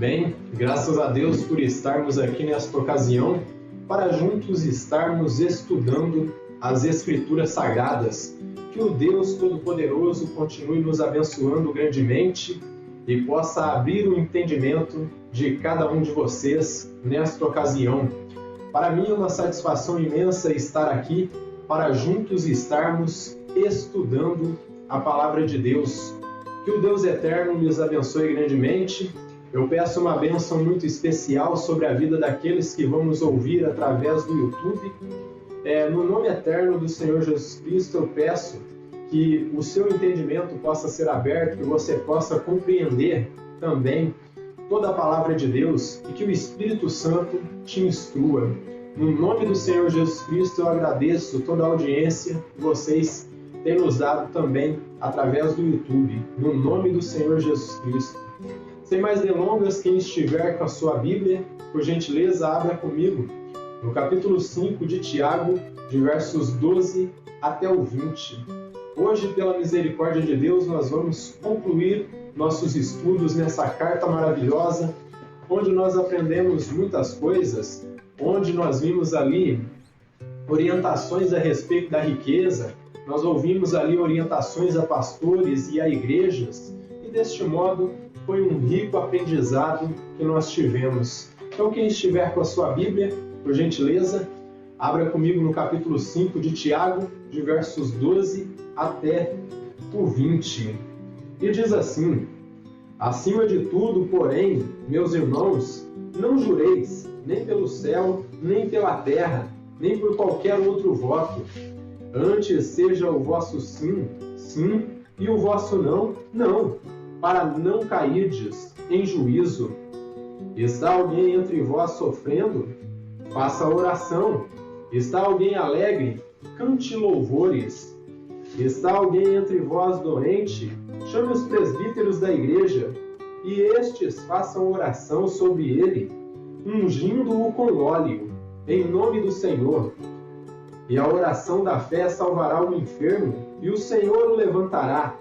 Bem, graças a Deus por estarmos aqui nesta ocasião para juntos estarmos estudando as Escrituras Sagradas. Que o Deus Todo-Poderoso continue nos abençoando grandemente e possa abrir o entendimento de cada um de vocês nesta ocasião. Para mim é uma satisfação imensa estar aqui para juntos estarmos estudando a Palavra de Deus. Que o Deus Eterno nos abençoe grandemente. Eu peço uma bênção muito especial sobre a vida daqueles que vão nos ouvir através do YouTube. No nome eterno do Senhor Jesus Cristo, eu peço que o seu entendimento possa ser aberto, que você possa compreender também toda a Palavra de Deus e que o Espírito Santo te instrua. No nome do Senhor Jesus Cristo, eu agradeço toda a audiência que vocês têm nos dado também através do YouTube. No nome do Senhor Jesus Cristo. Sem mais delongas, quem estiver com a sua Bíblia, por gentileza, abra comigo no capítulo 5 de Tiago, de versos 12 até o 20. Hoje, pela misericórdia de Deus, nós vamos concluir nossos estudos nessa carta maravilhosa, onde nós aprendemos muitas coisas, onde nós vimos ali orientações a respeito da riqueza, nós ouvimos ali orientações a pastores e a igrejas, e deste modo foi um rico aprendizado que nós tivemos. Então, quem estiver com a sua Bíblia, por gentileza, abra comigo no capítulo 5 de Tiago, de versos 12 até o 20. E diz assim: acima de tudo, porém, meus irmãos, não jureis, nem pelo céu, nem pela terra, nem por qualquer outro voto. Antes seja o vosso sim, sim, e o vosso não, não, para não cairdes em juízo. Está alguém entre vós sofrendo? Faça oração. Está alguém alegre? Cante louvores. Está alguém entre vós doente? Chame os presbíteros da igreja, e estes façam oração sobre ele, ungindo-o com óleo, em nome do Senhor. E a oração da fé salvará o enfermo, e o Senhor o levantará.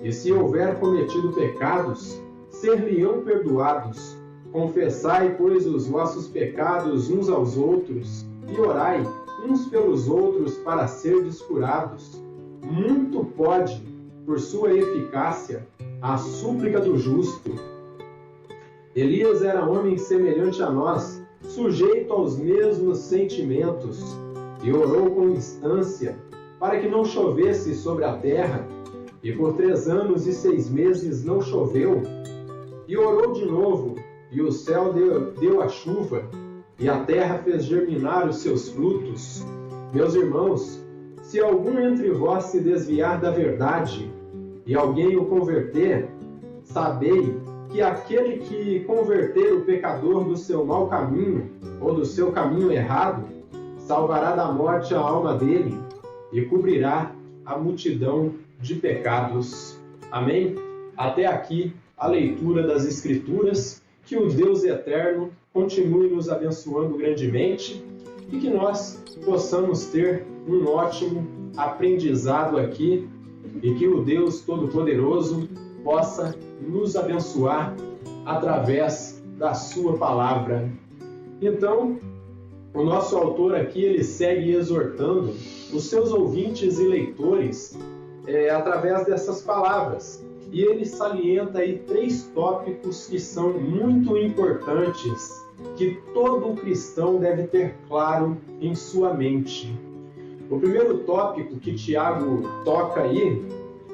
E se houver cometido pecados, ser-lhe-ão perdoados. Confessai, pois, os vossos pecados uns aos outros, e orai uns pelos outros para serdes curados. Muito pode, por sua eficácia, a súplica do justo. Elias era homem semelhante a nós, sujeito aos mesmos sentimentos, e orou com instância, para que não chovesse sobre a terra, e por 3 anos e 6 meses não choveu. E orou de novo, e o céu deu a chuva, e a terra fez germinar os seus frutos. Meus irmãos, se algum entre vós se desviar da verdade, e alguém o converter, sabei que aquele que converter o pecador do seu mau caminho, ou do seu caminho errado, salvará da morte a alma dele, e cobrirá a multidão de pecados. Amém? Até aqui a leitura das Escrituras. Que o Deus Eterno continue nos abençoando grandemente e que nós possamos ter um ótimo aprendizado aqui e que o Deus Todo-Poderoso possa nos abençoar através da sua palavra. Então, o nosso autor aqui, ele segue exortando os seus ouvintes e leitores através dessas palavras. E ele salienta aí 3 tópicos que são muito importantes, que todo cristão deve ter claro em sua mente. O primeiro tópico que Tiago toca aí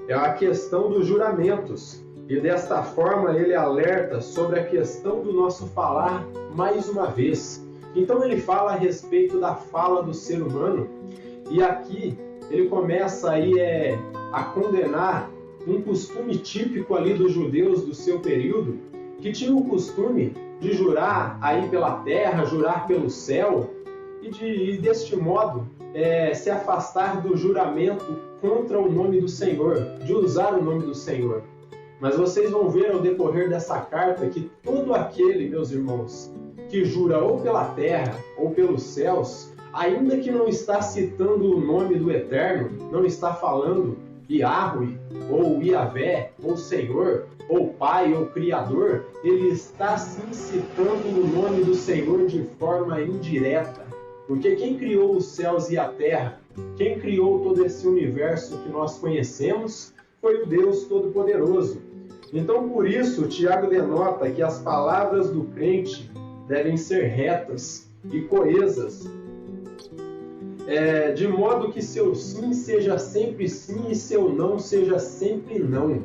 é a questão dos juramentos. E desta forma ele alerta sobre a questão do nosso falar mais uma vez. Então ele fala a respeito da fala do ser humano, e aqui ele começa aí a condenar um costume típico ali dos judeus do seu período, que tinha o costume de jurar aí pela terra, jurar pelo céu, e deste modo se afastar do juramento contra o nome do Senhor, de usar o nome do Senhor. Mas vocês vão ver ao decorrer dessa carta que todo aquele, meus irmãos, que jura ou pela terra ou pelos céus, ainda que não está citando o nome do Eterno, não está falando Yahweh, ou Yahvé, ou Senhor, ou Pai, ou Criador, ele está sim citando o nome do Senhor de forma indireta. Porque quem criou os céus e a terra, quem criou todo esse universo que nós conhecemos, foi o Deus Todo-Poderoso. Então, por isso, Tiago denota que as palavras do crente devem ser retas e coesas, de modo que seu sim seja sempre sim e seu não seja sempre não.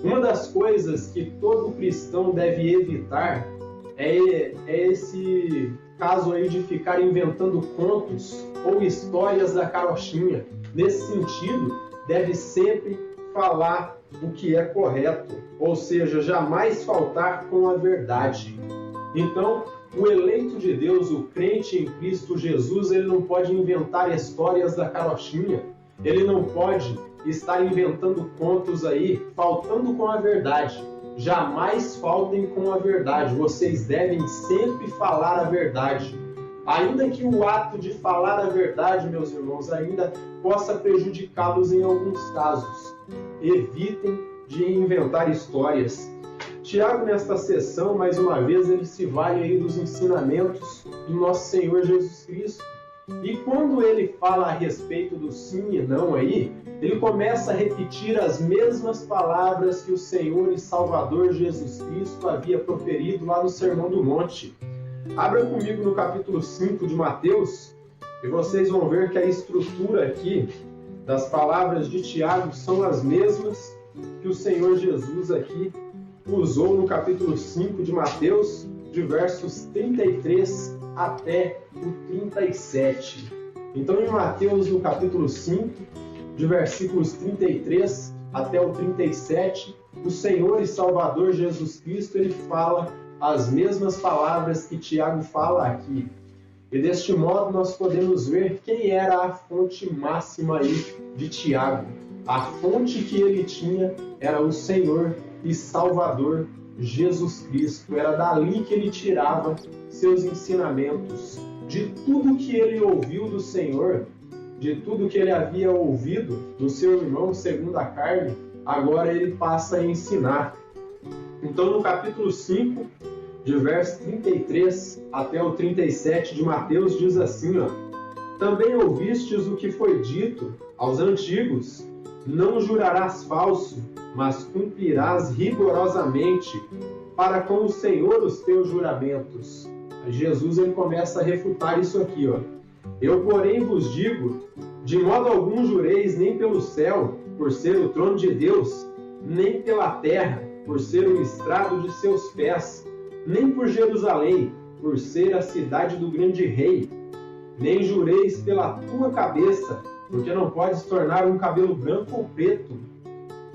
Uma das coisas que todo cristão deve evitar é esse caso aí de ficar inventando contos ou histórias da carochinha. Nesse sentido, deve sempre falar o que é correto, ou seja, jamais faltar com a verdade. Então, o eleito de Deus, o crente em Cristo Jesus, ele não pode inventar histórias da carochinha, ele não pode estar inventando contos aí, faltando com a verdade. Jamais faltem com a verdade, vocês devem sempre falar a verdade. Ainda que o ato de falar a verdade, meus irmãos, ainda possa prejudicá-los em alguns casos. Evitem de inventar histórias. Tiago, nesta sessão, mais uma vez, ele se vale aí dos ensinamentos do nosso Senhor Jesus Cristo. E quando ele fala a respeito do sim e não aí, ele começa a repetir as mesmas palavras que o Senhor e Salvador Jesus Cristo havia proferido lá no Sermão do Monte. Abra comigo no capítulo 5 de Mateus, e vocês vão ver que a estrutura aqui das palavras de Tiago são as mesmas que o Senhor Jesus aqui usou no capítulo 5 de Mateus, de versos 33 até o 37. Então, em Mateus, no capítulo 5, de versículos 33 até o 37, o Senhor e Salvador Jesus Cristo, ele fala as mesmas palavras que Tiago fala aqui. E deste modo nós podemos ver quem era a fonte máxima aí de Tiago. A fonte que ele tinha era o Senhor e Salvador Jesus Cristo. Era dali que ele tirava seus ensinamentos. De tudo que ele ouviu do Senhor, de tudo que ele havia ouvido do seu irmão segundo a carne, agora ele passa a ensinar. Então, no capítulo 5, de verso 33 até o 37 de Mateus, diz assim, também ouvistes o que foi dito aos antigos, não jurarás falso, mas cumprirás rigorosamente para com o Senhor os teus juramentos. Jesus, ele começa a refutar isso aqui, Eu, porém, vos digo, de modo algum jureis nem pelo céu, por ser o trono de Deus, nem pela terra, por ser o estrado de seus pés, nem por Jerusalém, por ser a cidade do grande rei, nem jureis pela tua cabeça, porque não podes tornar um cabelo branco ou preto.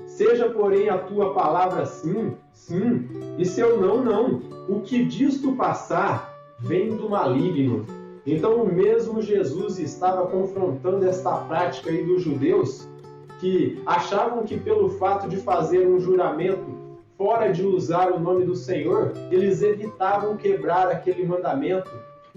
Seja, porém, a tua palavra sim, sim, e seu não, não. O que disto passar vem do maligno. Então, o mesmo Jesus estava confrontando esta prática aí dos judeus, que achavam que pelo fato de fazer um juramento fora de usar o nome do Senhor, eles evitavam quebrar aquele mandamento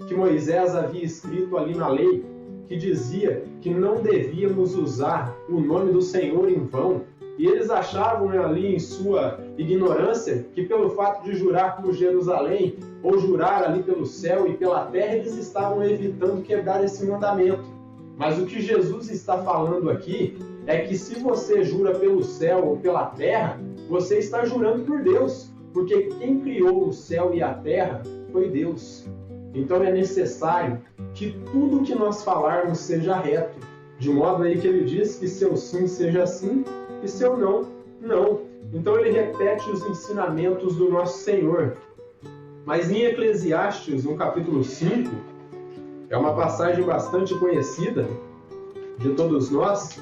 que Moisés havia escrito ali na lei, que dizia que não devíamos usar o nome do Senhor em vão. E eles achavam ali em sua ignorância que pelo fato de jurar por Jerusalém ou jurar ali pelo céu e pela terra, eles estavam evitando quebrar esse mandamento. Mas o que Jesus está falando aqui é que se você jura pelo céu ou pela terra, você está jurando por Deus, porque quem criou o céu e a terra foi Deus. Então é necessário que tudo que nós falarmos seja reto, de modo aí que ele diz que seu sim seja sim e seu não, não. Então ele repete os ensinamentos do nosso Senhor. Mas em Eclesiastes, no capítulo 5, é uma passagem bastante conhecida de todos nós,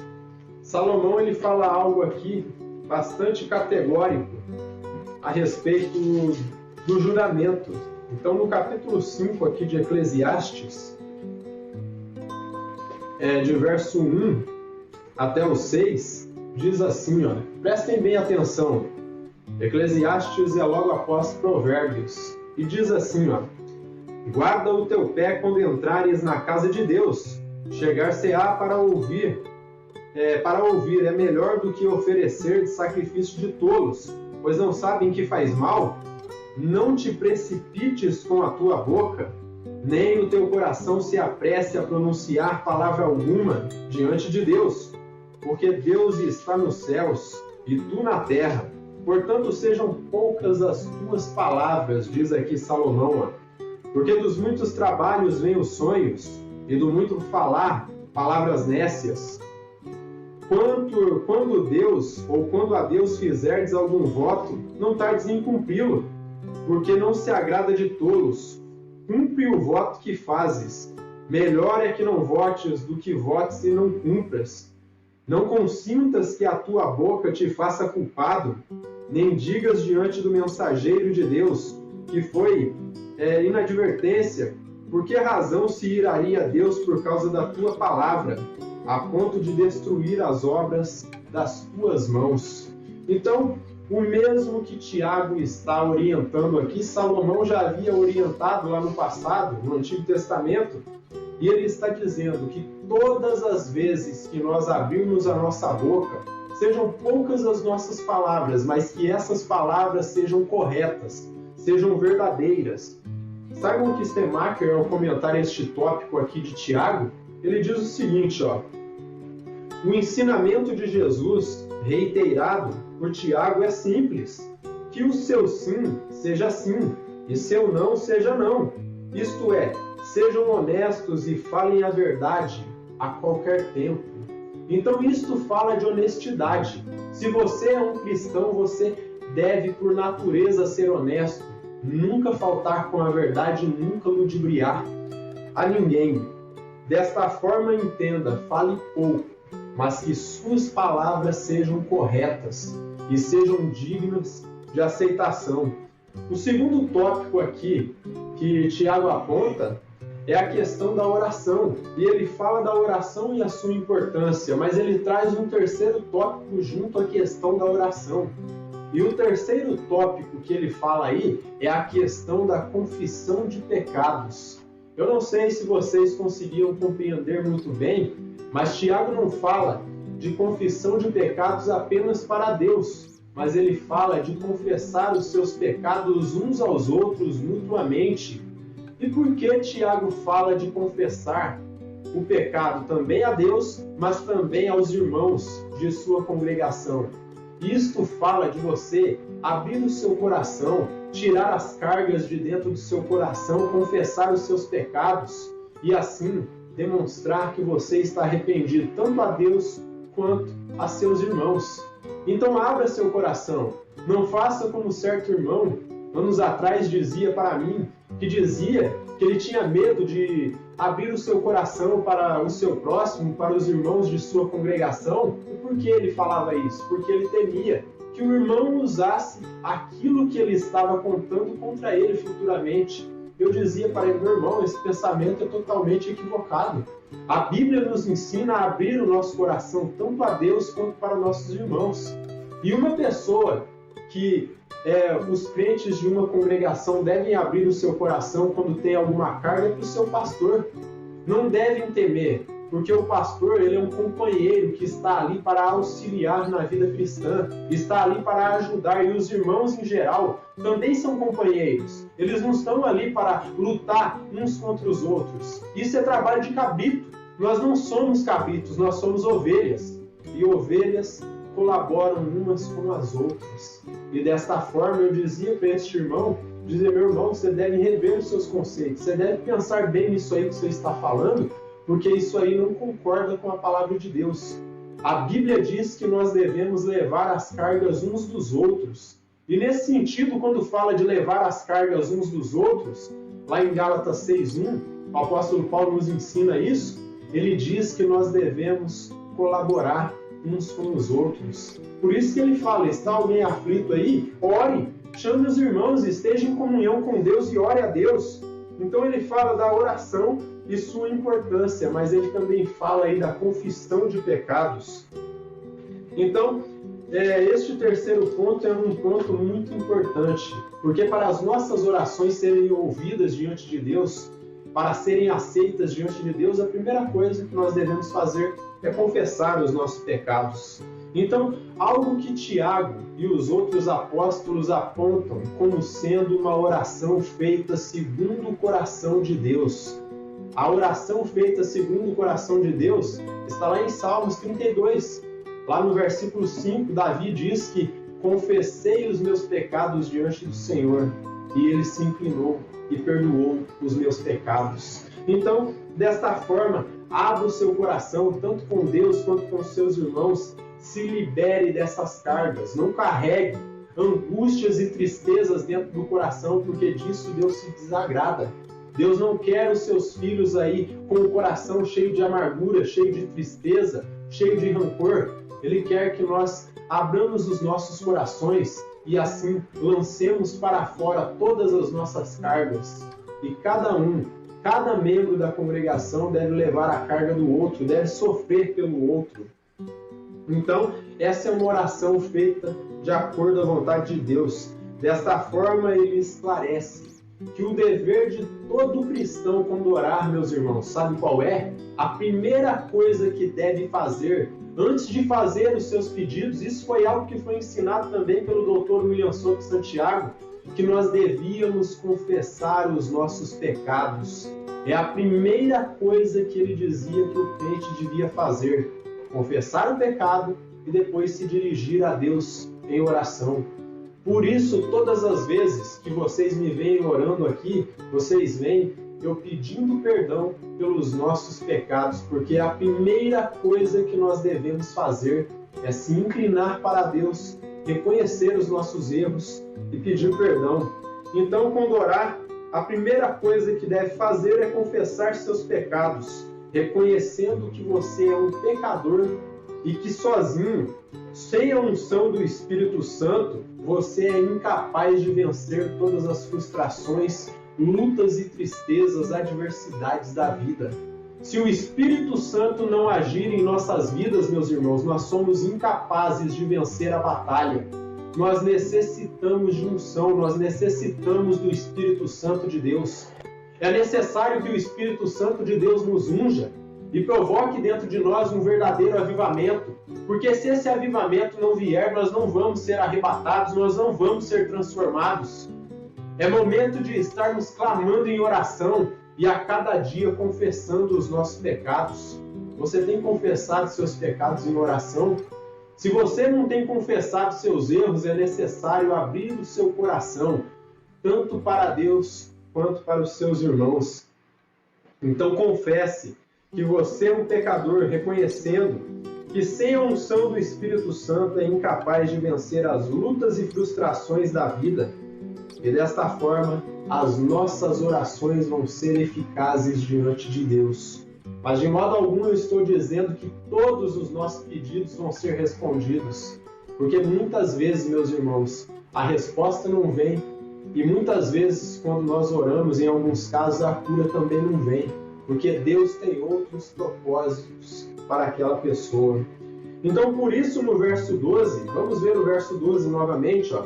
Salomão ele fala algo aqui bastante categórico a respeito do juramento. Então, no capítulo 5 aqui de Eclesiastes, de verso 1 até o 6, diz assim, prestem bem atenção. Eclesiastes é logo após Provérbios, e diz assim, guarda o teu pé quando entrares na casa de Deus, chegar-se-á para ouvir para ouvir é melhor do que oferecer de sacrifício de tolos, pois não sabem que faz mal? Não te precipites com a tua boca, nem o teu coração se apresse a pronunciar palavra alguma diante de Deus, porque Deus está nos céus e tu na terra. Portanto, sejam poucas as tuas palavras, diz aqui Salomão, porque dos muitos trabalhos vêm os sonhos, e do muito falar, palavras nécias. Quando a Deus fizerdes algum voto, não tardes em cumpri-lo, porque não se agrada de tolos. Cumpre o voto que fazes. Melhor é que não votes do que votes e não cumpras. Não consintas que a tua boca te faça culpado, nem digas diante do mensageiro de Deus, que foi inadvertência. Por que razão se iraria Deus por causa da tua palavra, a ponto de destruir as obras das tuas mãos? Então, o mesmo que Tiago está orientando aqui, Salomão já havia orientado lá no passado, no Antigo Testamento, e ele está dizendo que todas as vezes que nós abrirmos a nossa boca, sejam poucas as nossas palavras, mas que essas palavras sejam corretas, sejam verdadeiras. Saibam que Stemacher, ao comentar este tópico aqui de Tiago, ele diz o seguinte, o ensinamento de Jesus, reiterado por Tiago, é simples, que o seu sim seja sim, e seu não seja não. Isto é, sejam honestos e falem a verdade a qualquer tempo. Então isto fala de honestidade. Se você é um cristão, você deve, por natureza, ser honesto, nunca faltar com a verdade, nunca ludibriar a ninguém. Desta forma, entenda, fale pouco, mas que suas palavras sejam corretas e sejam dignas de aceitação. O segundo tópico aqui que Tiago aponta é a questão da oração. E ele fala da oração e a sua importância, mas ele traz um terceiro tópico junto à questão da oração. E o terceiro tópico que ele fala aí é a questão da confissão de pecados. Eu não sei se vocês conseguiram compreender muito bem, mas Tiago não fala de confissão de pecados apenas para Deus, mas ele fala de confessar os seus pecados uns aos outros mutuamente. E por que Tiago fala de confessar o pecado também a Deus, mas também aos irmãos de sua congregação? Isto fala de você abrir o seu coração, tirar as cargas de dentro do seu coração, confessar os seus pecados e assim demonstrar que você está arrependido tanto a Deus quanto a seus irmãos. Então abra seu coração, não faça como certo irmão anos atrás dizia para mim, que dizia que ele tinha medo de abrir o seu coração para o seu próximo, para os irmãos de sua congregação. E por que ele falava isso? Porque ele temia que o irmão usasse aquilo que ele estava contando contra ele futuramente. Eu dizia para ele, meu irmão, esse pensamento é totalmente equivocado. A Bíblia nos ensina a abrir o nosso coração tanto a Deus quanto para nossos irmãos. E uma pessoa que os crentes de uma congregação devem abrir o seu coração quando tem alguma carga para o seu pastor. Não devem temer, porque o pastor ele é um companheiro que está ali para auxiliar na vida cristã, está ali para ajudar, e os irmãos em geral também são companheiros. Eles não estão ali para lutar uns contra os outros. Isso é trabalho de cabrito. Nós não somos cabritos, nós somos ovelhas. E ovelhas colaboram umas com as outras. E desta forma eu dizia para este irmão, meu irmão, você deve rever os seus conceitos, você deve pensar bem nisso aí que você está falando, porque isso aí não concorda com a palavra de Deus. A Bíblia diz que nós devemos levar as cargas uns dos outros. E nesse sentido, quando fala de levar as cargas uns dos outros, lá em Gálatas 6:1, o apóstolo Paulo nos ensina isso, ele diz que nós devemos colaborar uns com os outros. Por isso que ele fala, está alguém aflito aí? Ore, chame os irmãos, esteja em comunhão com Deus e ore a Deus. Então ele fala da oração e sua importância, mas ele também fala aí da confissão de pecados. Então, este terceiro ponto é um ponto muito importante, porque para as nossas orações serem ouvidas diante de Deus, para serem aceitas diante de Deus, a primeira coisa que nós devemos fazer é confessar os nossos pecados. Então, algo que Tiago e os outros apóstolos apontam como sendo uma oração feita segundo o coração de Deus. A oração feita segundo o coração de Deus está lá em Salmos 32. Lá no versículo 5, Davi diz que confessei os meus pecados diante do Senhor, e ele se inclinou e perdoou os meus pecados. Então, desta forma, abra o seu coração, tanto com Deus quanto com os seus irmãos, se libere dessas cargas, não carregue angústias e tristezas dentro do coração, porque disso Deus se desagrada. Deus não quer os seus filhos aí com o coração cheio de amargura, cheio de tristeza, cheio de rancor. Ele quer que nós abramos os nossos corações e assim lancemos para fora todas as nossas cargas. E cada membro da congregação deve levar a carga do outro, deve sofrer pelo outro. Então, essa é uma oração feita de acordo à vontade de Deus. Desta forma, ele esclarece que o dever de todo cristão quando orar, meus irmãos, sabe qual é? A primeira coisa que deve fazer antes de fazer os seus pedidos, isso foi algo que foi ensinado também pelo Dr. William Souto Santiago, que nós devíamos confessar os nossos pecados. É a primeira coisa que ele dizia que o crente devia fazer. Confessar o pecado e depois se dirigir a Deus em oração. Por isso, todas as vezes que vocês me veem orando aqui, vocês veem eu pedindo perdão pelos nossos pecados, porque a primeira coisa que nós devemos fazer é se inclinar para Deus, reconhecer os nossos erros e pedir perdão. Então, quando orar, a primeira coisa que deve fazer é confessar seus pecados, reconhecendo que você é um pecador e que sozinho, sem a unção do Espírito Santo, você é incapaz de vencer todas as frustrações, lutas e tristezas, adversidades da vida. Se o Espírito Santo não agir em nossas vidas, meus irmãos, nós somos incapazes de vencer a batalha. Nós necessitamos de unção, nós necessitamos do Espírito Santo de Deus. É necessário que o Espírito Santo de Deus nos unja e provoque dentro de nós um verdadeiro avivamento, porque se esse avivamento não vier, nós não vamos ser arrebatados, nós não vamos ser transformados. É momento de estarmos clamando em oração e a cada dia confessando os nossos pecados. Você tem confessado seus pecados em oração? Se você não tem confessado seus erros, é necessário abrir o seu coração, tanto para Deus quanto para os seus irmãos. Então confesse que você é um pecador, reconhecendo que sem a unção do Espírito Santo é incapaz de vencer as lutas e frustrações da vida. E desta forma, as nossas orações vão ser eficazes diante de Deus. Mas de modo algum eu estou dizendo que todos os nossos pedidos vão ser respondidos. Porque muitas vezes, meus irmãos, a resposta não vem. E muitas vezes, quando nós oramos, em alguns casos, a cura também não vem. Porque Deus tem outros propósitos para aquela pessoa. Então, por isso, no verso 12, vamos ver o verso 12 novamente, ó.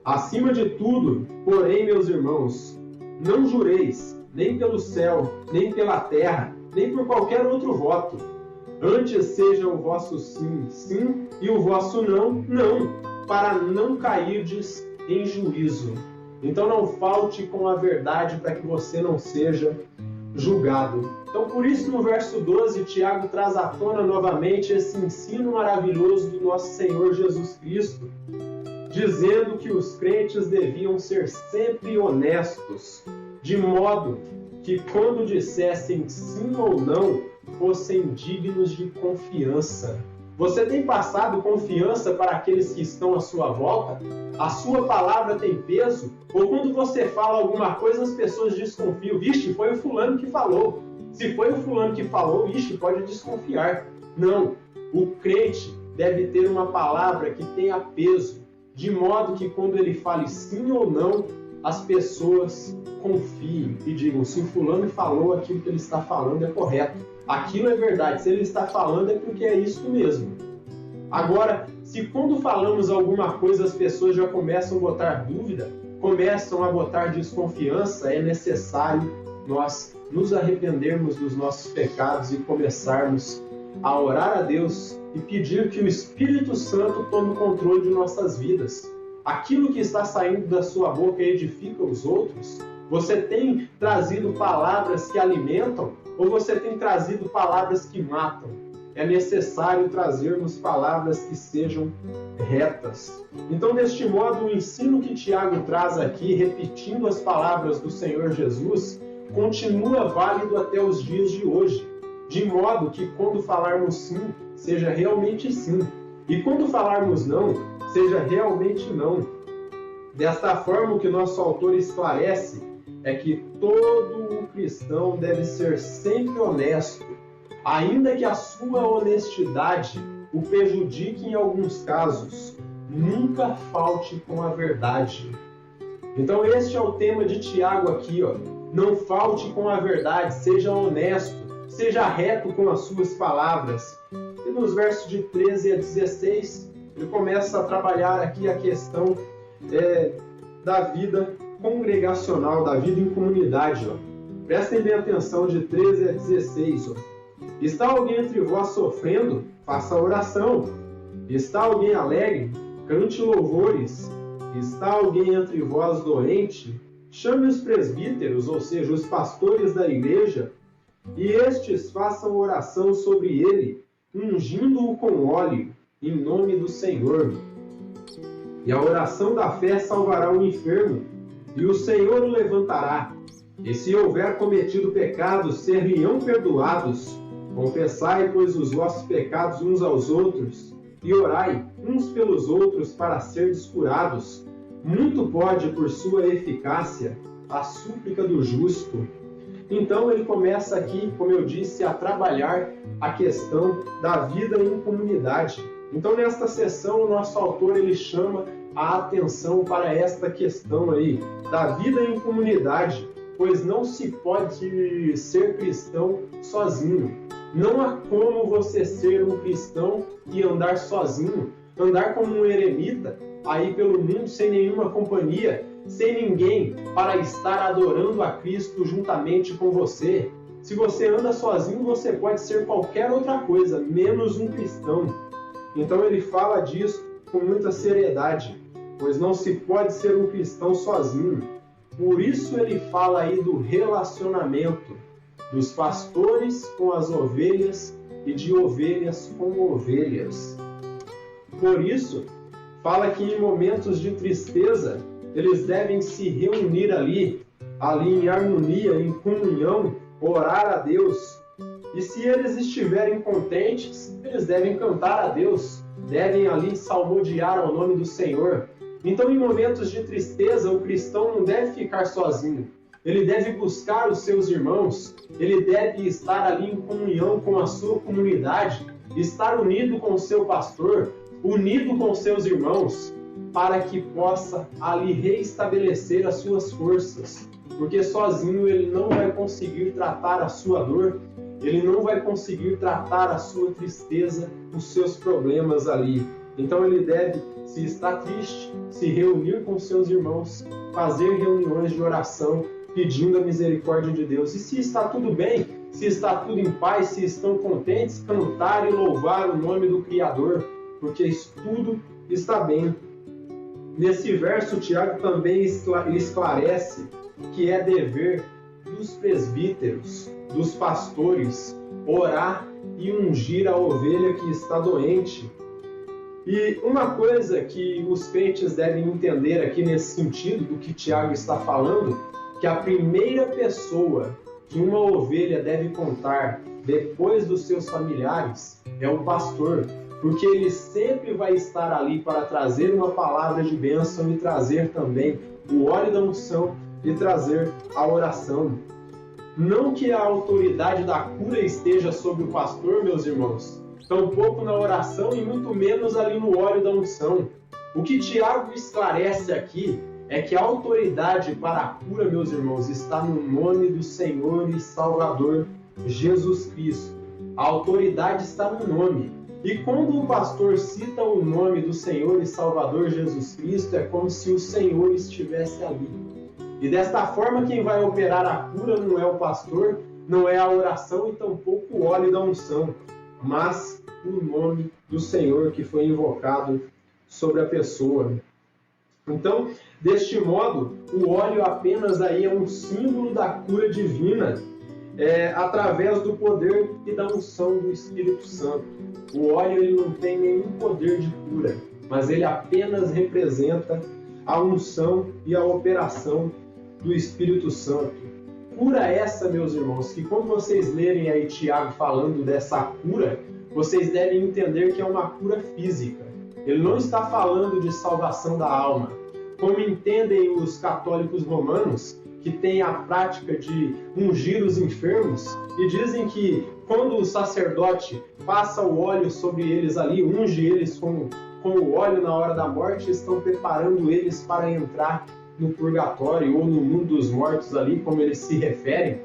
Acima de tudo, porém, meus irmãos, não jureis, nem pelo céu, nem pela terra, nem por qualquer outro voto. Antes seja o vosso sim, sim, e o vosso não, não, para não cairdes em juízo. Então não falte com a verdade para que você não seja julgado. Então por isso no verso 12, Tiago traz à tona novamente esse ensino maravilhoso do nosso Senhor Jesus Cristo, dizendo que os crentes deviam ser sempre honestos, de modo que quando dissessem sim ou não, fossem dignos de confiança. Você tem passado confiança para aqueles que estão à sua volta? A sua palavra tem peso? Ou quando você fala alguma coisa, as pessoas desconfiam? Vixe, foi o fulano que falou. Se foi o fulano que falou, vixe, pode desconfiar. Não, o crente deve ter uma palavra que tenha peso, de modo que quando ele fale sim ou não, as pessoas confiem e digam, se o fulano falou, aquilo que ele está falando é correto. Aquilo é verdade. Se ele está falando é porque é isso mesmo. Agora, se quando falamos alguma coisa as pessoas já começam a botar dúvida, começam a botar desconfiança, é necessário nós nos arrependermos dos nossos pecados e começarmos a orar a Deus e pedir que o Espírito Santo tome o controle de nossas vidas. Aquilo que está saindo da sua boca edifica os outros? Você tem trazido palavras que alimentam ou você tem trazido palavras que matam? É necessário trazermos palavras que sejam retas. Então, deste modo, o ensino que Tiago traz aqui, repetindo as palavras do Senhor Jesus, continua válido até os dias de hoje, de modo que quando falarmos sim, seja realmente sim, e quando falarmos não, seja realmente não. Desta forma, o que nosso autor esclarece é que todo cristão deve ser sempre honesto, ainda que a sua honestidade o prejudique em alguns casos. Nunca falte com a verdade. Então este é o tema de Tiago aqui, ó. Não falte com a verdade, seja honesto, seja reto com as suas palavras. E nos versos de 13 a 16, ele começa a trabalhar aqui a questão da vida congregacional, da vida em comunidade. Ó. Prestem bem atenção de 13 a 16. Ó. Está alguém entre vós sofrendo? Faça oração. Está alguém alegre? Cante louvores. Está alguém entre vós doente? Chame os presbíteros, ou seja, os pastores da igreja, e estes façam oração sobre ele, ungindo-o com óleo, em nome do Senhor. E a oração da fé salvará o enfermo, e o Senhor o levantará. E se houver cometido pecados, ser-lhe-ão perdoados. Confessai, pois, os vossos pecados uns aos outros, e orai uns pelos outros para serdes curados. Muito pode, por sua eficácia, a súplica do justo. Então ele começa aqui, como eu disse, a trabalhar a questão da vida em comunidade. Então nesta sessão o nosso autor ele chama a atenção para esta questão aí, da vida em comunidade, pois não se pode ser cristão sozinho. Não há como você ser um cristão e andar sozinho, andar como um eremita, aí pelo mundo sem nenhuma companhia, sem ninguém para estar adorando a Cristo juntamente com você. Se você anda sozinho, você pode ser qualquer outra coisa, menos um cristão. Então ele fala disso com muita seriedade, pois não se pode ser um cristão sozinho. Por isso ele fala aí do relacionamento dos pastores com as ovelhas e de ovelhas com ovelhas. Por isso, fala que em momentos de tristeza, eles devem se reunir ali em harmonia, em comunhão, orar a Deus. E se eles estiverem contentes, eles devem cantar a Deus, devem ali salmodiar ao nome do Senhor. Então, em momentos de tristeza, o cristão não deve ficar sozinho. Ele deve buscar os seus irmãos, ele deve estar ali em comunhão com a sua comunidade, estar unido com o seu pastor, unido com seus irmãos, para que possa ali reestabelecer as suas forças, porque sozinho ele não vai conseguir tratar a sua dor, ele não vai conseguir tratar a sua tristeza, os seus problemas ali. Então ele deve, se está triste, se reunir com seus irmãos, fazer reuniões de oração, pedindo a misericórdia de Deus. E se está tudo bem, se está tudo em paz, se estão contentes, cantar e louvar o nome do Criador, porque isso tudo está bem. Nesse verso, Tiago também esclarece que é dever dos presbíteros, dos pastores, orar e ungir a ovelha que está doente. E uma coisa que os crentes devem entender aqui nesse sentido do que Tiago está falando, que a primeira pessoa que uma ovelha deve contar depois dos seus familiares é o pastor, porque ele sempre vai estar ali para trazer uma palavra de bênção e trazer também o óleo da unção e trazer a oração. Não que a autoridade da cura esteja sobre o pastor, meus irmãos, tampouco na oração e muito menos ali no óleo da unção. O que Tiago esclarece aqui é que a autoridade para a cura, meus irmãos, está no nome do Senhor e Salvador Jesus Cristo. A autoridade está no nome. E quando o pastor cita o nome do Senhor e Salvador Jesus Cristo, é como se o Senhor estivesse ali. E desta forma quem vai operar a cura não é o pastor, não é a oração e tampouco o óleo da unção, mas o nome do Senhor que foi invocado sobre a pessoa. Então, deste modo, o óleo apenas aí é um símbolo da cura divina, através do poder e da unção do Espírito Santo. O óleo ele não tem nenhum poder de cura, mas ele apenas representa a unção e a operação do Espírito Santo. Cura essa, meus irmãos, que quando vocês lerem aí Tiago falando dessa cura, vocês devem entender que é uma cura física. Ele não está falando de salvação da alma, como entendem os católicos romanos, que têm a prática de ungir os enfermos, e dizem que quando o sacerdote passa o óleo sobre eles ali, unge eles com o óleo na hora da morte, estão preparando eles para entrar no purgatório ou no mundo dos mortos ali, como eles se referem.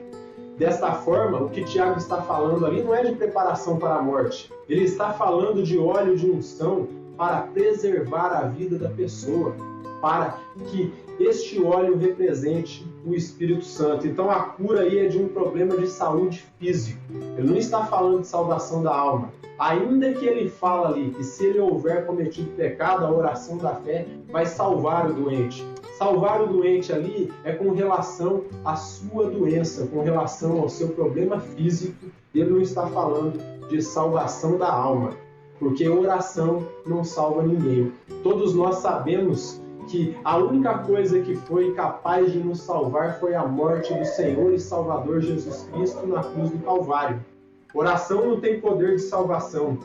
Desta forma, o que Tiago está falando ali não é de preparação para a morte. Ele está falando de óleo de unção para preservar a vida da pessoa, para que este óleo represente o Espírito Santo. Então a cura aí é de um problema de saúde físico. Ele não está falando de salvação da alma. Ainda que ele fala ali que se ele houver cometido pecado, a oração da fé vai salvar o doente. Salvar o doente ali é com relação à sua doença, com relação ao seu problema físico. Ele não está falando de salvação da alma, porque oração não salva ninguém. Todos nós sabemos que a única coisa que foi capaz de nos salvar foi a morte do Senhor e Salvador Jesus Cristo na cruz do Calvário. Oração não tem poder de salvação.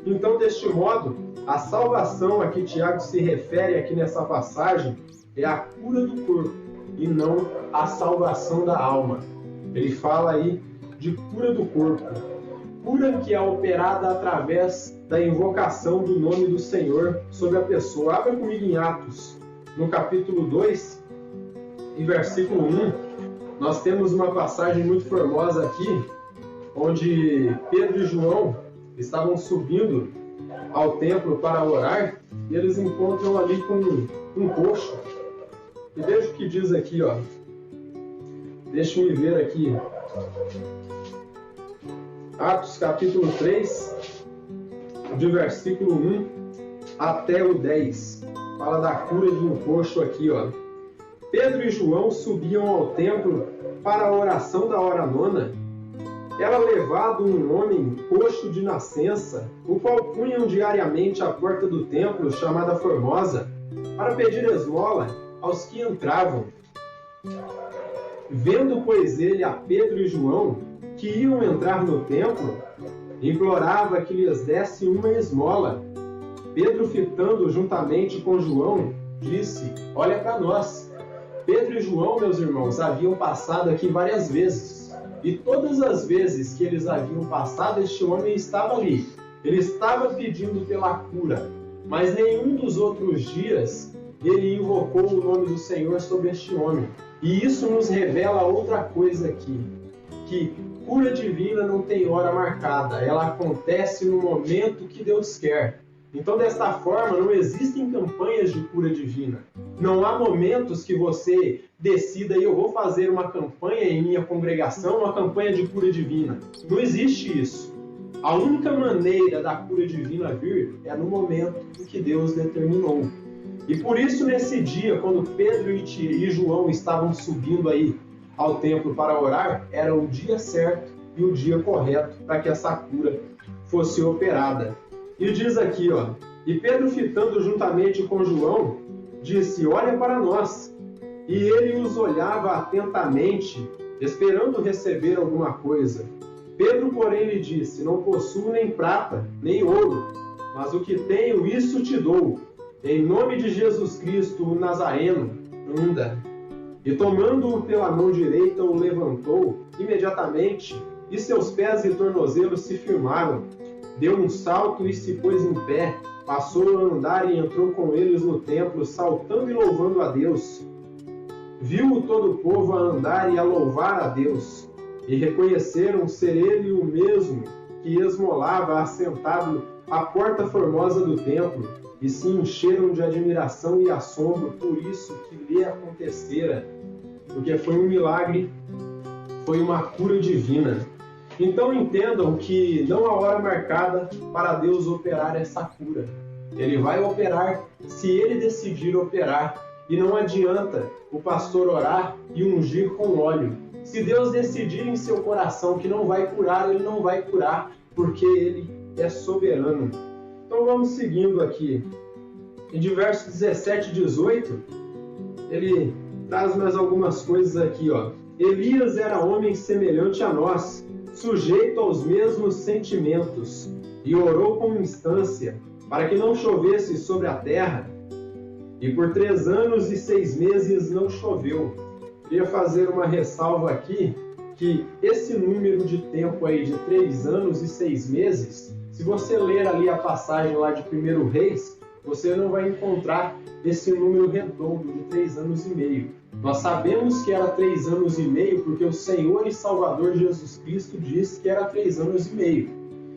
Então, deste modo, a salvação a que Tiago se refere aqui nessa passagem é a cura do corpo e não a salvação da alma. Ele fala aí de cura do corpo. Cura que é operada através da invocação do nome do Senhor sobre a pessoa. Abra comigo em Atos, no capítulo 2, e versículo 1. Nós temos uma passagem muito formosa aqui, onde Pedro e João estavam subindo ao templo para orar, e eles encontram ali com um coxo. E veja o que diz aqui, ó. Deixa-me ver aqui. Atos capítulo 3, de versículo 1 até o 10. Fala da cura de um coxo aqui, ó. Pedro e João subiam ao templo para a oração da hora nona. Era levado um homem coxo de nascença, o qual punham diariamente à porta do templo, chamada Formosa, para pedir esmola aos que entravam. Vendo, pois, ele a Pedro e João, que iam entrar no templo, implorava que lhes desse uma esmola. Pedro, fitando juntamente com João, disse: olha para nós. Pedro e João, meus irmãos, haviam passado aqui várias vezes. E todas as vezes que eles haviam passado, este homem estava ali. Ele estava pedindo pela cura. Mas nenhum dos outros dias ele invocou o nome do Senhor sobre este homem. E isso nos revela outra coisa aqui. Que cura divina não tem hora marcada. Ela acontece no momento que Deus quer. Então, desta forma, não existem campanhas de cura divina. Não há momentos que você decida, eu vou fazer uma campanha em minha congregação, uma campanha de cura divina. Não existe isso. A única maneira da cura divina vir é no momento em que Deus determinou. E por isso, nesse dia, quando Pedro e João estavam subindo aí ao templo para orar, era o dia certo e o dia correto para que essa cura fosse operada. E diz aqui, ó, e Pedro, fitando juntamente com João, disse: olha para nós. E ele os olhava atentamente, esperando receber alguma coisa. Pedro, porém, lhe disse: não possuo nem prata, nem ouro, mas o que tenho, isso te dou. Em nome de Jesus Cristo, o Nazareno, anda. E tomando-o pela mão direita, o levantou imediatamente, e seus pés e tornozelos se firmaram. Deu um salto e se pôs em pé, passou a andar e entrou com eles no templo, saltando e louvando a Deus. Viu todo o povo a andar e a louvar a Deus, e reconheceram ser ele o mesmo que esmolava assentado à porta formosa do templo, e se encheram de admiração e assombro por isso que lhe acontecera. porque foi um milagre, foi uma cura divina. Então entendam que não há hora marcada para Deus operar essa cura. Ele vai operar se Ele decidir operar. E não adianta o pastor orar e ungir com óleo. Se Deus decidir em seu coração que não vai curar, Ele não vai curar, porque Ele é soberano. Então vamos seguindo aqui. Em versos 17 e 18, ele traz mais algumas coisas aqui, ó. Elias era homem semelhante a nós, sujeito aos mesmos sentimentos, e orou com instância, para que não chovesse sobre a terra, e por 3 anos e 6 meses não choveu. Queria fazer uma ressalva aqui, que esse número de tempo aí de 3 anos e 6 meses, se você ler ali a passagem lá de 1 Reis, você não vai encontrar esse número redondo de 3 anos e meio. Nós sabemos que era 3 anos e meio porque o Senhor e Salvador Jesus Cristo disse que era 3 anos e meio.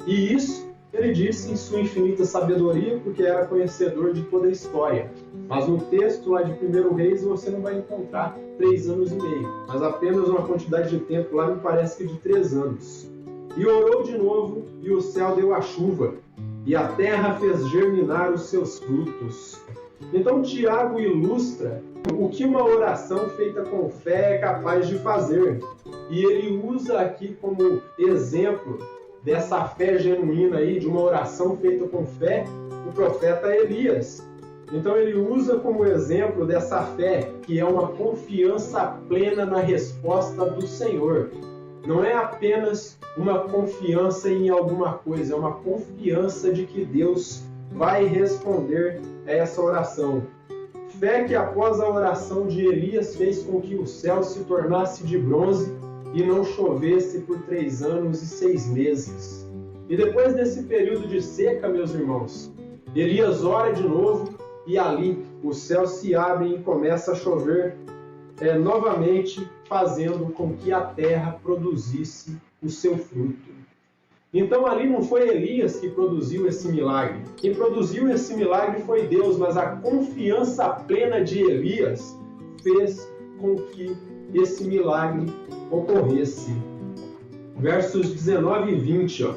E isso ele disse em sua infinita sabedoria porque era conhecedor de toda a história. Mas no texto lá de 1 Reis você não vai encontrar 3 anos e meio, mas apenas uma quantidade de tempo lá, me parece que de 3 anos. E orou de novo, e o céu deu a chuva, e a terra fez germinar os seus frutos. Então Tiago ilustra o que uma oração feita com fé é capaz de fazer. E ele usa aqui como exemplo dessa fé genuína aí, de uma oração feita com fé, o profeta Elias. Então ele usa como exemplo dessa fé, que é uma confiança plena na resposta do Senhor. Não é apenas uma confiança em alguma coisa, é uma confiança de que Deus vai responder a essa oração. Fé que após a oração de Elias fez com que o céu se tornasse de bronze e não chovesse por 3 anos e 6 meses. E depois desse período de seca, meus irmãos, Elias ora de novo e ali o céu se abre e começa a chover novamente, fazendo com que a terra produzisse o seu fruto. Então ali não foi Elias que produziu esse milagre. Quem produziu esse milagre foi Deus, mas a confiança plena de Elias fez com que esse milagre ocorresse. Versos 19 e 20, ó.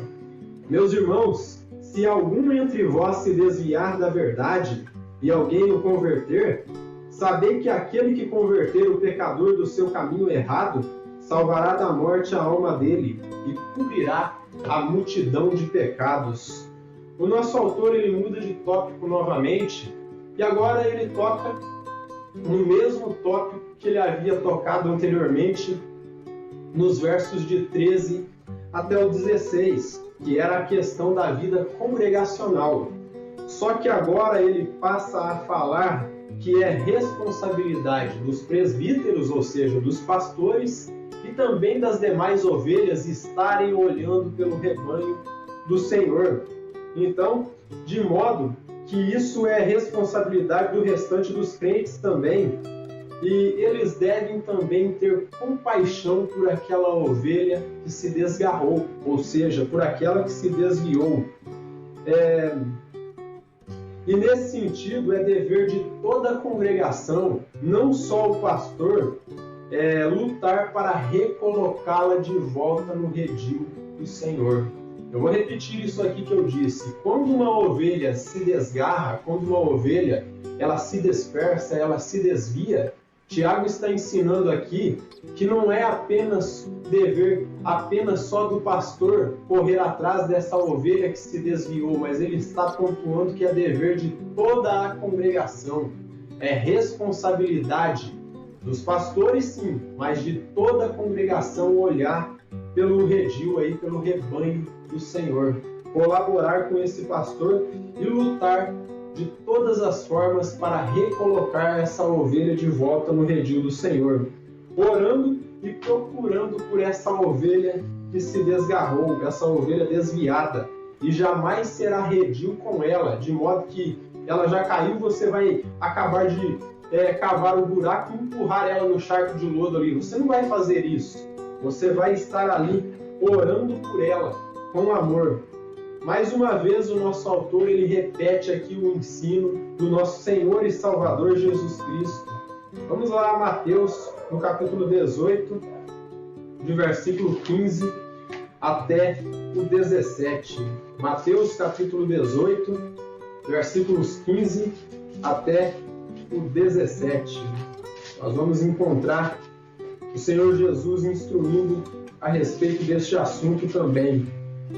Meus irmãos, se algum entre vós se desviar da verdade e alguém o converter, sabei que aquele que converter o pecador do seu caminho errado, salvará da morte a alma dele e cobrirá a multidão de pecados. O nosso autor ele muda de tópico novamente e agora ele toca no mesmo tópico que ele havia tocado anteriormente nos versos de 13 até o 16, que era a questão da vida congregacional. Só que agora ele passa a falar que é responsabilidade dos presbíteros, ou seja, dos pastores, e também das demais ovelhas estarem olhando pelo rebanho do Senhor. Então, de modo que isso é responsabilidade do restante dos crentes também, e eles devem também ter compaixão por aquela ovelha que se desgarrou, ou seja, por aquela que se desviou. E nesse sentido é dever de toda a congregação, não só o pastor, lutar para recolocá-la de volta no redil do Senhor. Eu vou repetir isso aqui que eu disse. Quando uma ovelha se desgarra, quando uma ovelha ela se dispersa, ela se desvia, Tiago está ensinando aqui que não é apenas dever apenas só do pastor correr atrás dessa ovelha que se desviou, mas ele está pontuando que é dever de toda a congregação. É responsabilidade dos pastores, sim, mas de toda a congregação olhar pelo redil aí, pelo rebanho do Senhor, colaborar com esse pastor e lutar de todas as formas para recolocar essa ovelha de volta no redil do Senhor, orando e procurando por essa ovelha que se desgarrou, essa ovelha desviada, e jamais será redil com ela, de modo que ela já caiu, você vai acabar de cavar o buraco e empurrar ela no charco de lodo ali. Você não vai fazer isso. Você vai estar ali orando por ela com amor. Mais uma vez o nosso autor ele repete aqui o ensino do nosso Senhor e Salvador Jesus Cristo. Vamos lá, Mateus no capítulo 18, de versículo 15 até o 17. Mateus capítulo 18, versículos 15 até o 17. Nós vamos encontrar o Senhor Jesus instruindo a respeito deste assunto também.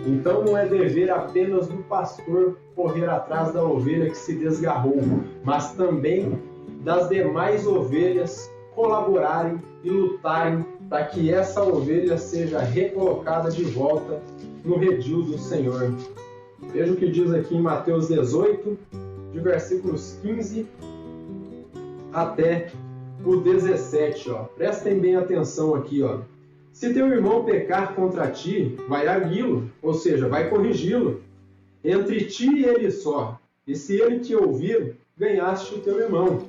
Então não é dever apenas do pastor correr atrás da ovelha que se desgarrou, mas também das demais ovelhas colaborarem e lutarem para que essa ovelha seja recolocada de volta no redil do Senhor. Veja o que diz aqui em Mateus 18, de versículos 15 até o 17. Prestem bem atenção aqui. Se teu irmão pecar contra ti, vai arguí-lo, ou seja, vai corrigi-lo, entre ti e ele só. E se ele te ouvir, ganhaste o teu irmão.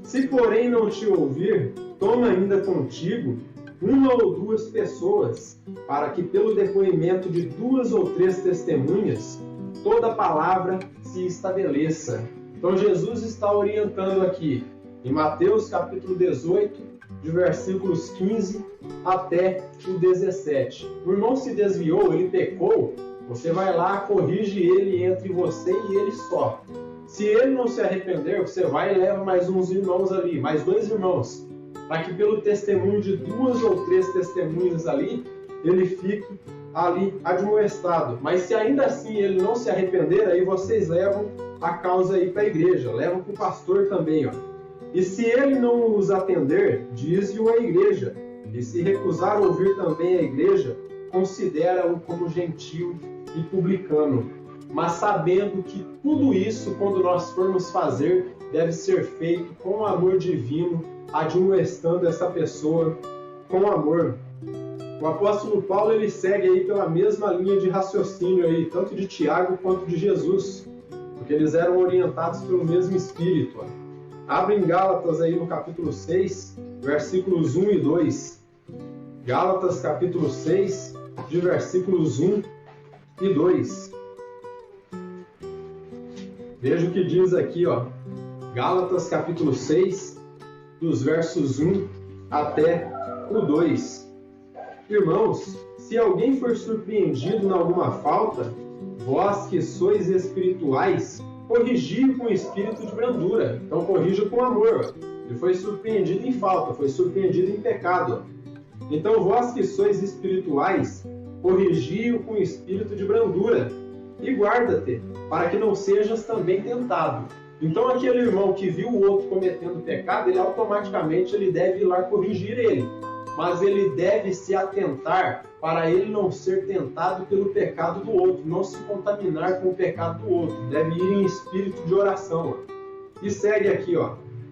Se porém não te ouvir, toma ainda contigo uma ou duas pessoas, para que pelo depoimento de 2 ou 3 testemunhas, toda palavra se estabeleça. Então Jesus está orientando aqui, em Mateus capítulo 18, de versículos 15 até o 17. O irmão se desviou, ele pecou, você vai lá, corrige ele entre você e ele só. Se ele não se arrepender, você vai e leva mais uns irmãos ali, mais 2 irmãos, para que pelo testemunho de 2 ou 3 testemunhas ali, ele fique ali admoestado. Mas se ainda assim ele não se arrepender, aí vocês levam a causa aí para a igreja, levam para o pastor também. E se ele não os atender, dize-o à igreja. E se recusar a ouvir também a igreja, considera-o como gentio e publicano. Mas sabendo que tudo isso, quando nós formos fazer, deve ser feito com amor divino, admoestando essa pessoa com amor. O apóstolo Paulo ele segue aí pela mesma linha de raciocínio aí, tanto de Tiago quanto de Jesus, porque eles eram orientados pelo mesmo Espírito. Abre em Gálatas aí no capítulo 6, versículos 1 e 2. Gálatas capítulo 6, de versículos 1 e 2. Veja o que diz aqui, Gálatas capítulo 6, dos versos 1 até o 2. Irmãos, se alguém for surpreendido em alguma falta, vós que sois espirituais, corrigi-o com espírito de brandura. Então corrija com amor. Ele foi surpreendido em falta, foi surpreendido em pecado. Então vós que sois espirituais, corrigi-o com espírito de brandura. E guarda-te, para que não sejas também tentado. Então aquele irmão que viu o outro cometendo pecado, ele automaticamente deve ir lá corrigir ele. Mas ele deve se atentar para ele não ser tentado pelo pecado do outro, não se contaminar com o pecado do outro. Deve ir em espírito de oração. E segue aqui,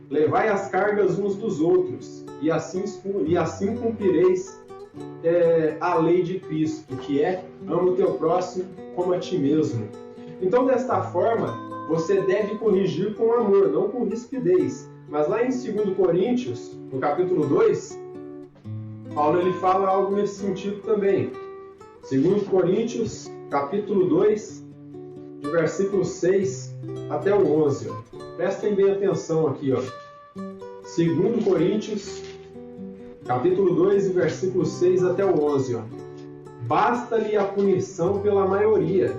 levai as cargas uns dos outros, e assim cumprireis a lei de Cristo, que é ama o teu próximo como a ti mesmo. Então, desta forma, você deve corrigir com amor, não com rispidez. Mas lá em 2 Coríntios, no capítulo 2, Paulo ele fala algo nesse sentido também. 2 Coríntios, capítulo 2, de versículo 6 até o 11. Prestem bem atenção aqui. 2 Coríntios, capítulo 2, versículo 6 até o 11. Basta-lhe a punição pela maioria,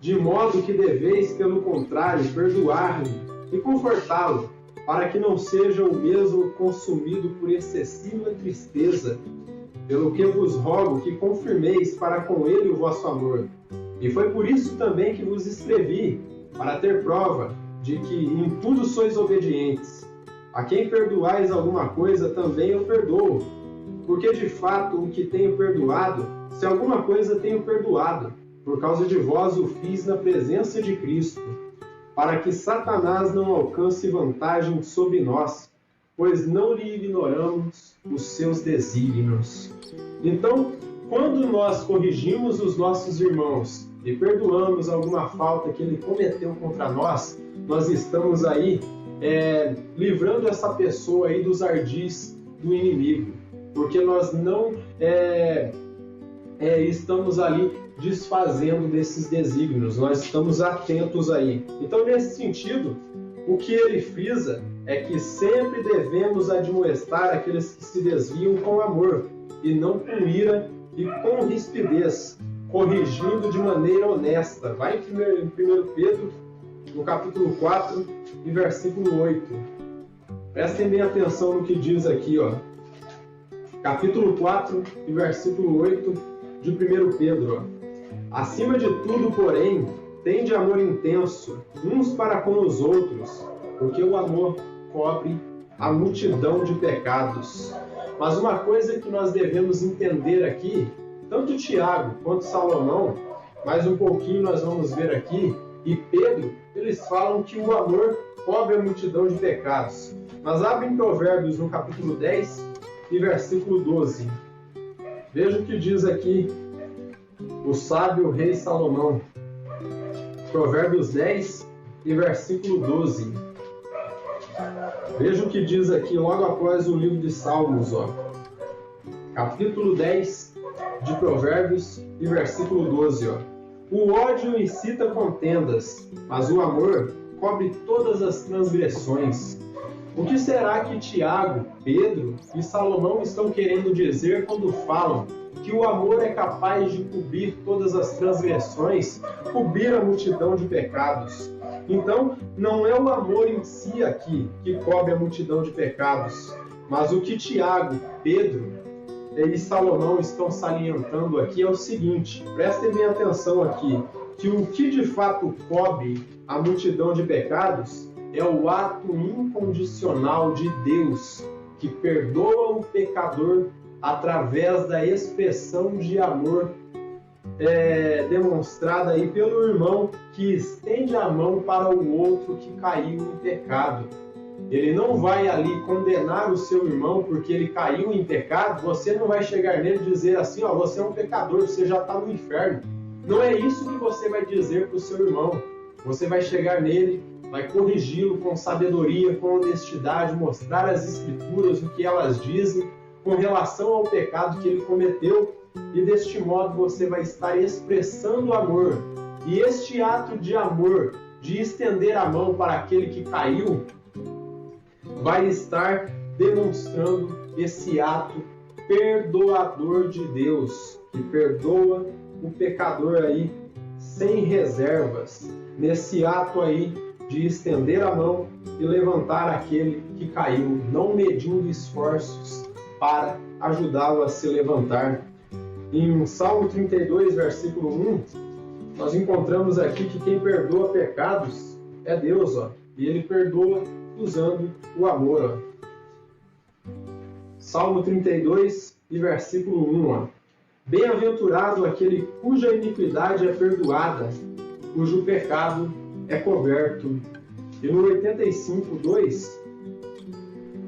de modo que deveis, pelo contrário, perdoar-lhe e confortá-lo, para que não seja o mesmo consumido por excessiva tristeza, pelo que vos rogo que confirmeis para com ele o vosso amor. E foi por isso também que vos escrevi, para ter prova de que em tudo sois obedientes. A quem perdoais alguma coisa, também eu perdoo, porque de fato o que tenho perdoado, se alguma coisa tenho perdoado, por causa de vós o fiz na presença de Cristo, para que Satanás não alcance vantagem sobre nós, pois não lhe ignoramos os seus desígnios. Então, quando nós corrigimos os nossos irmãos e perdoamos alguma falta que ele cometeu contra nós, nós estamos aí livrando essa pessoa aí dos ardis do inimigo, porque nós não estamos ali desfazendo desses desígnios, nós estamos atentos aí. Então, nesse sentido, O que ele frisa é que sempre devemos admoestar aqueles que se desviam com amor, e não com ira e com rispidez, corrigindo de maneira honesta. Vai em 1 Pedro, no capítulo 4, e versículo 8. Prestem bem atenção no que diz aqui, ó. Capítulo 4, e versículo 8 de 1 Pedro. Ó. Acima de tudo, porém, tende amor intenso, uns para com os outros, porque o amor cobre a multidão de pecados. Mas uma coisa que nós devemos entender aqui, tanto Tiago quanto Salomão, mais um pouquinho nós vamos ver aqui, e Pedro, eles falam que o amor cobre a multidão de pecados. Mas abre em Provérbios no capítulo 10 e versículo 12. Veja o que diz aqui o sábio rei Salomão. Provérbios 10 e versículo 12. Veja o que diz aqui logo após o livro de Salmos, ó. Capítulo 10 de Provérbios e versículo 12, ó. O ódio incita contendas, mas o amor cobre todas as transgressões. O que será que Tiago, Pedro e Salomão estão querendo dizer quando falam que o amor é capaz de cobrir todas as transgressões, cobrir a multidão de pecados? Então, não é o amor em si aqui que cobre a multidão de pecados, mas o que Tiago, Pedro e Salomão estão salientando aqui é o seguinte, prestem bem atenção aqui, que o que de fato cobre a multidão de pecados é o ato incondicional de Deus, que perdoa o pecador através da expressão de amor demonstrada aí pelo irmão que estende a mão para o outro que caiu em pecado. Ele não vai ali condenar o seu irmão porque ele caiu em pecado. Você não vai chegar nele e dizer assim, ó, você é um pecador, você já está no inferno. Não é isso que você vai dizer para o seu irmão. Você vai chegar nele, vai corrigi-lo com sabedoria, com honestidade, mostrar as escrituras, o que elas dizem com relação ao pecado que ele cometeu, e deste modo você vai estar expressando amor. E este ato de amor, de estender a mão para aquele que caiu, vai estar demonstrando esse ato perdoador de Deus, que perdoa o pecador aí sem reservas, nesse ato aí de estender a mão e levantar aquele que caiu, não medindo esforços para ajudá-lo a se levantar. Em Salmo 32, versículo 1, nós encontramos aqui que quem perdoa pecados é Deus, ó, e Ele perdoa usando o amor. Ó. Salmo 32 e versículo 1. Ó. Bem-aventurado aquele cuja iniquidade é perdoada, cujo pecado é coberto. E no 85, 2,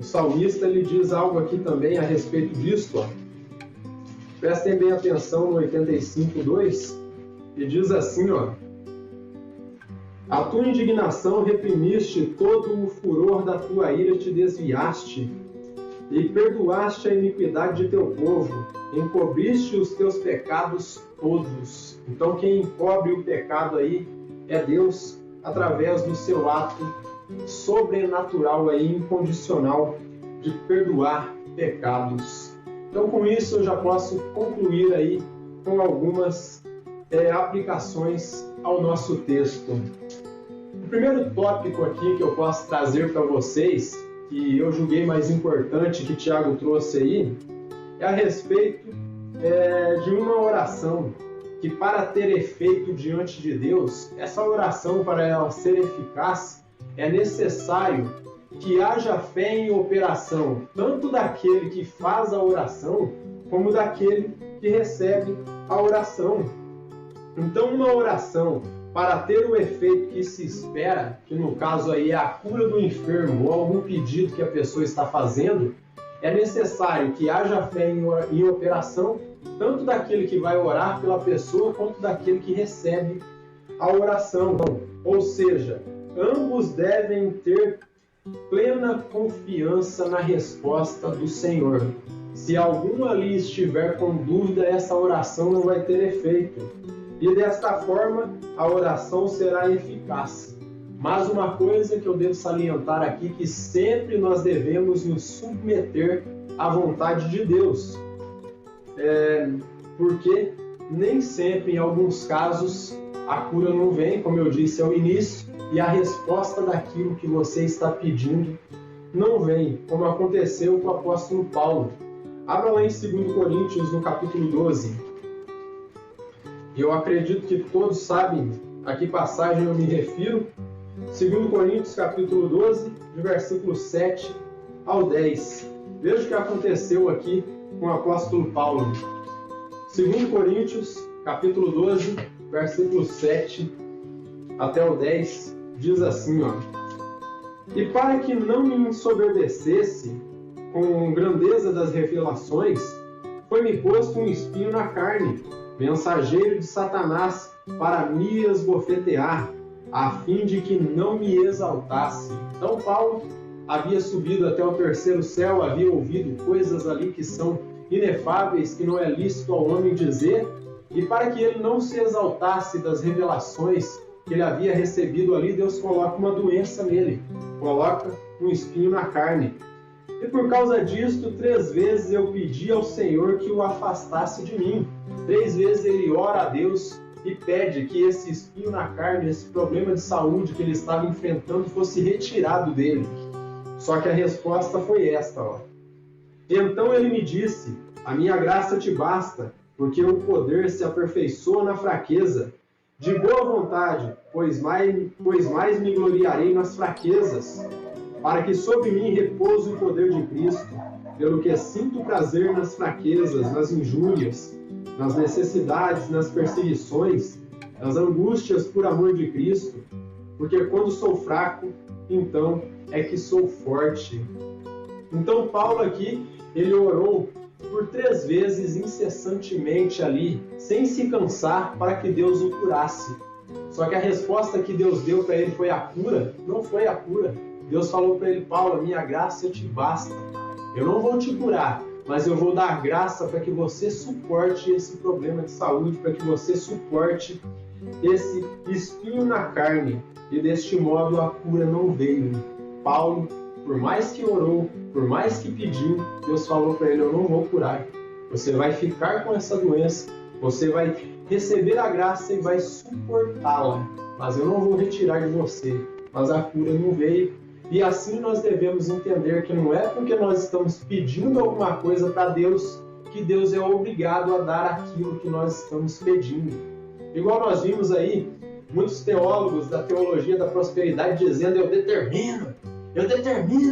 o salmista ele diz algo aqui também a respeito disso. Ó. Prestem bem atenção no 85, 2, e diz assim, ó. A tua indignação reprimiste, todo o furor da tua ira te desviaste, e perdoaste a iniquidade de teu povo, encobriste os teus pecados todos. Então quem encobre o pecado aí é Deus, através do seu ato sobrenatural aí, incondicional, de perdoar pecados. Então com isso eu já posso concluir aí com algumas aplicações ao nosso texto. O primeiro tópico aqui que eu posso trazer para vocês, que eu julguei mais importante que Tiago trouxe aí, é a respeito de uma oração que, para ter efeito diante de Deus, essa oração, para ela ser eficaz, é necessário que haja fé em operação, tanto daquele que faz a oração, como daquele que recebe a oração. Então, uma oração, para ter o efeito que se espera, que no caso aí é a cura do enfermo ou algum pedido que a pessoa está fazendo, é necessário que haja fé em operação, tanto daquele que vai orar pela pessoa, quanto daquele que recebe a oração. Ou seja, ambos devem ter plena confiança na resposta do Senhor. Se algum ali estiver com dúvida, essa oração não vai ter efeito. E desta forma, a oração será eficaz. Mas uma coisa que eu devo salientar aqui, que sempre nós devemos nos submeter à vontade de Deus. Porque nem sempre, em alguns casos, a cura não vem, como eu disse ao início, e a resposta daquilo que você está pedindo não vem, como aconteceu com o apóstolo Paulo. Abra lá em 2 Coríntios, no capítulo 12. Eu acredito que todos sabem a que passagem eu me refiro. 2 Coríntios, capítulo 12, de versículo 7 ao 10. Veja o que aconteceu aqui com o apóstolo Paulo. 2 Coríntios, capítulo 12, versículo 7 até o 10, diz assim, ó: E para que não me ensoberbecesse com grandeza das revelações, foi-me posto um espinho na carne, mensageiro de Satanás, para me esbofetear, a fim de que não me exaltasse. Então Paulo havia subido até o terceiro céu, havia ouvido coisas ali que são inefáveis, que não é lícito ao homem dizer, e para que ele não se exaltasse das revelações que ele havia recebido ali, Deus coloca uma doença nele, coloca um espinho na carne. E por causa disto, 3 vezes eu pedi ao Senhor que o afastasse de mim. 3 vezes ele ora a Deus e pede que esse espinho na carne, esse problema de saúde que ele estava enfrentando, fosse retirado dele. Só que a resposta foi esta, ó: Então ele me disse: A minha graça te basta, porque o poder se aperfeiçoa na fraqueza. De boa vontade, pois mais me gloriarei nas fraquezas, para que sobre mim repouse o poder de Cristo, pelo que sinto prazer nas fraquezas, nas injúrias, nas necessidades, nas perseguições, nas angústias por amor de Cristo, porque quando sou fraco, então é que sou forte. Então Paulo aqui, ele orou por 3 vezes incessantemente ali, sem se cansar, para que Deus o curasse. Só que a resposta que Deus deu para ele foi a cura? Não foi a cura. Deus falou para ele: Paulo, minha graça te basta. Eu não vou te curar, mas eu vou dar graça para que você suporte esse problema de saúde, para que você suporte esse espinho na carne. E deste modo a cura não veio. Paulo, por mais que orou, por mais que pediu, Deus falou para ele: eu não vou curar. Você vai ficar com essa doença, você vai receber a graça e vai suportá-la, mas eu não vou retirar de você. Mas a cura não veio. E assim nós devemos entender que não é porque nós estamos pedindo alguma coisa para Deus que Deus é obrigado a dar aquilo que nós estamos pedindo. Igual nós vimos aí muitos teólogos da teologia da prosperidade dizendo: eu determino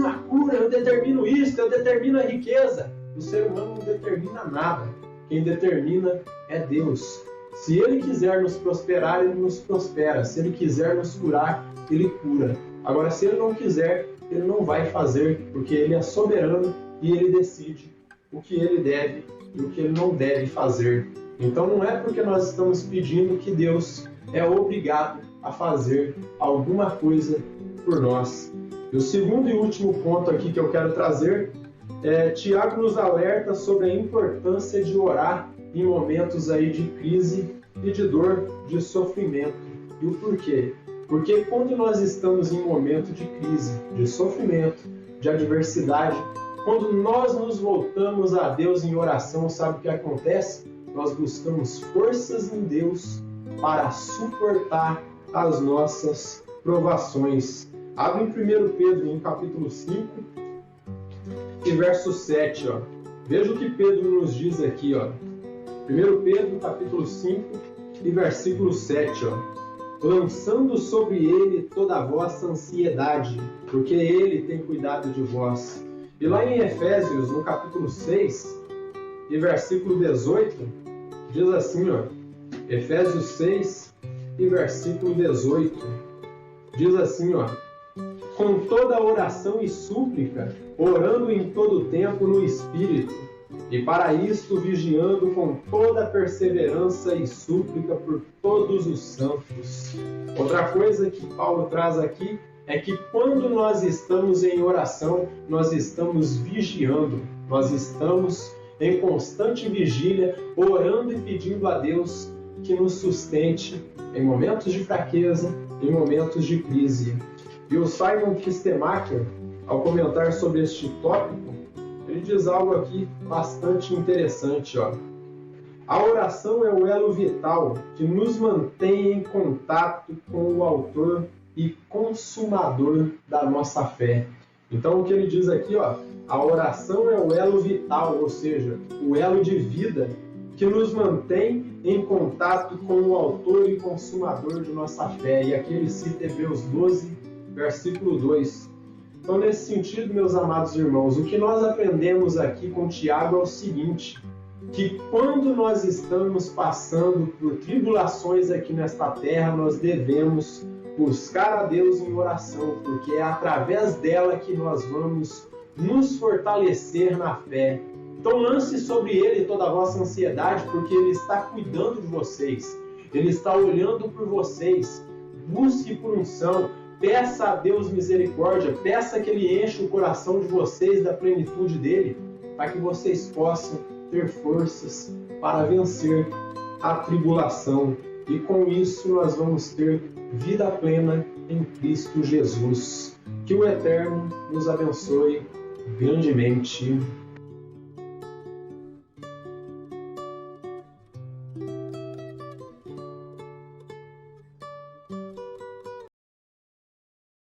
a cura, eu determino isso, eu determino a riqueza. O ser humano não determina nada. Quem determina é Deus. Se Ele quiser nos prosperar, Ele nos prospera. Se Ele quiser nos curar, Ele cura. Agora, se Ele não quiser, Ele não vai fazer, porque Ele é soberano e Ele decide o que Ele deve e o que Ele não deve fazer. Então não é porque nós estamos pedindo que Deus é obrigado a fazer alguma coisa por nós. E o segundo e último ponto aqui que eu quero trazer é: Tiago nos alerta sobre a importância de orar em momentos aí de crise e de dor, de sofrimento. E o porquê? Porque quando nós estamos em momento de crise, de sofrimento, de adversidade, quando nós nos voltamos a Deus em oração, sabe o que acontece? Nós buscamos forças em Deus para suportar as nossas provações. Abre em 1 Pedro, em capítulo 5, e verso 7. Ó. Veja o que Pedro nos diz aqui. Ó. 1 Pedro, capítulo 5, e versículo 7. Ó. Lançando sobre ele toda a vossa ansiedade, porque ele tem cuidado de vós. E lá em Efésios, no capítulo 6, e versículo 18, diz assim, ó, Efésios 6 e versículo 18, diz assim, ó: com toda oração e súplica, orando em todo tempo no Espírito, e para isto vigiando com toda perseverança e súplica por todos os santos. Outra coisa que Paulo traz aqui é que quando nós estamos em oração, nós estamos vigiando, nós estamos em constante vigília, orando e pedindo a Deus que nos sustente em momentos de fraqueza, em momentos de crise. E o Simon Kistemacher, ao comentar sobre este tópico, ele diz algo aqui bastante interessante. A oração é o elo vital que nos mantém em contato com o autor e consumador da nossa fé. Então, o que ele diz aqui, a oração é o elo vital, ou seja, o elo de vida que nos mantém em contato com o autor e consumador de nossa fé. E aqui ele cita Hebreus 12, versículo 2. Então, nesse sentido, meus amados irmãos, o que nós aprendemos aqui com Tiago é o seguinte, que quando nós estamos passando por tribulações aqui nesta terra, nós devemos buscar a Deus em oração, porque é através dela que nós vamos nos fortalecer na fé. Então lance sobre Ele toda a vossa ansiedade, porque Ele está cuidando de vocês. Ele está olhando por vocês. Busque por unção. Peça a Deus misericórdia. Peça que Ele enche o coração de vocês da plenitude dEle, para que vocês possam ter forças para vencer a tribulação. E com isso nós vamos ter vida plena em Cristo Jesus. Que o Eterno nos abençoe grandemente.